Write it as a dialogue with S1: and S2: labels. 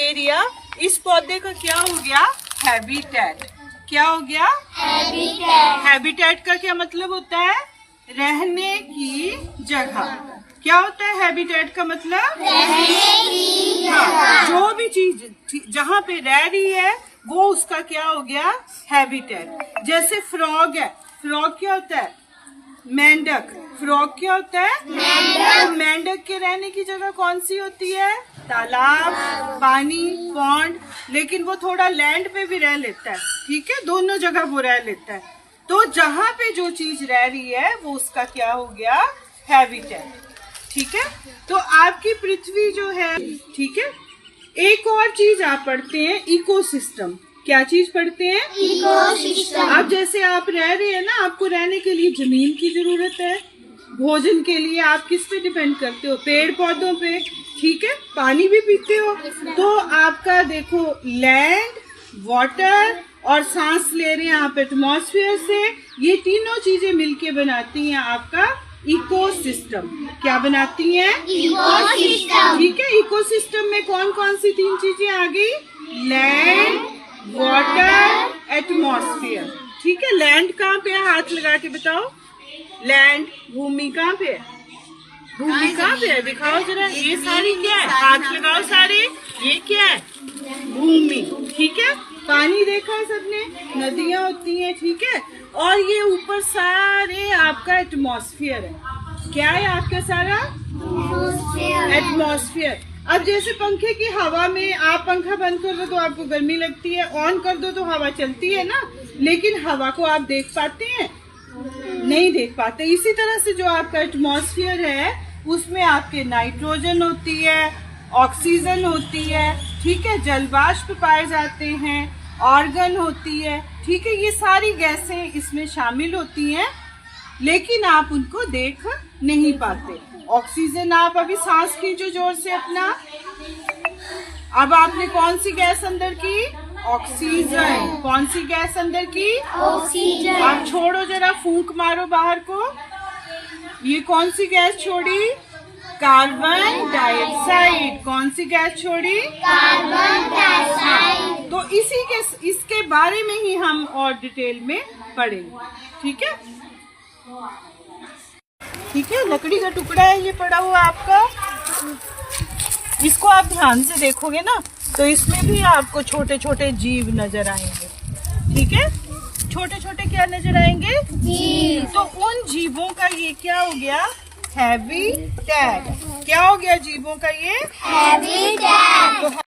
S1: Area, इस पौधे का क्या हो गया? हैबिटेट। क्या हो गया? हैबिटेट। हैबिटेट का क्या मतलब होता है? रहने की जगह। क्या होता है हैबिटेट का मतलब? रहने की जगह। जो भी चीज जहाँ पे रह रही है वो उसका क्या हो गया? हैबिटेट। जैसे फ्रॉग है, फ्रॉग क्या होता है? मेंढक। फ्रॉग क्या होता है? मेंढक। तो मेंढक के रहने की जगह कौन सी होती है? तालाब, पानी, पॉन्ड। लेकिन वो थोड़ा लैंड पे भी रह लेता है, ठीक है, दोनों जगह वो रह लेता है। तो जहाँ पे जो चीज रह रही है वो उसका क्या हो गया? हैबिटेट। ठीक है, तो आपकी पृथ्वी जो है, ठीक है। एक और चीज आप पढ़ते हैं, इकोसिस्टम। क्या चीज पढ़ते हैं? इकोसिस्टम। अब जैसे आप रह रहे हैं ना, आपको रहने के लिए जमीन की जरूरत है, भोजन के लिए आप किस पे डिपेंड करते हो? पेड़ पौधों पे, ठीक है, पानी भी पीते हो। तो आपका देखो लैंड, वाटर और सांस ले रहे हैं आप एटमॉस्फेयर से, ये तीनों चीजें मिलके बनाती हैं आपका इकोसिस्टम। क्या बनाती हैं? इकोसिस्टम। ठीक है, इकोसिस्टम में कौन कौन सी तीन चीजें आ गई? Land, water, atmosphere. ठीक है, लैंड कहाँ पे है? हाथ लगा के बताओ। लैंड, भूमि कहाँ पे है? भूमि कहाँ पे है? दिखाओ जरा। ये सारी क्या है? हाथ लगाओ सारे। ये क्या है? भूमि। ठीक है, पानी देखा है सबने, नदियाँ होती हैं, ठीक है। और ये ऊपर सारे आपका एटमॉस्फेयर है। क्या है आपका सारा? एटमॉस्फेयर। अब जैसे पंखे की हवा में आप पंखा बंद कर दो तो आपको गर्मी लगती है, ऑन कर दो तो हवा चलती है ना, लेकिन हवा को आप देख पाते हैं? नहीं देख पाते। इसी तरह से जो आपका एटमॉस्फेयर है उसमें आपके नाइट्रोजन होती है, ऑक्सीजन होती है, ठीक है, जलवाष्प पाए जाते हैं, ऑर्गन होती है, ठीक है, ये सारी गैसें इसमें शामिल होती हैं, लेकिन आप उनको देख नहीं पाते। ऑक्सीजन आप अभी सांस खींचो जोर से अपना। अब आपने कौन सी गैस अंदर की? ऑक्सीजन। कौन सी गैस अंदर की? ऑक्सीजन। आप छोड़ो जरा, फूंक मारो बाहर को। ये कौन सी गैस छोड़ी? Carbon dioxide. कौन सी गैस छोड़ी? Carbon dioxide. तो इसके बारे में ही हम और डिटेल में पढ़ेंगे, ठीक है। ठीक है, लकड़ी का टुकड़ा है ये पड़ा हुआ आपका। इसको आप ध्यान से देखोगे ना तो इसमें भी आपको छोटे छोटे जीव नजर आएंगे, ठीक है। छोटे छोटे क्या नजर आएंगे? जीव। तो उन जीवों का ये क्या हो गया? हैबिटेट। क्या हो गया जीवों का ये? हैबिटेट। तो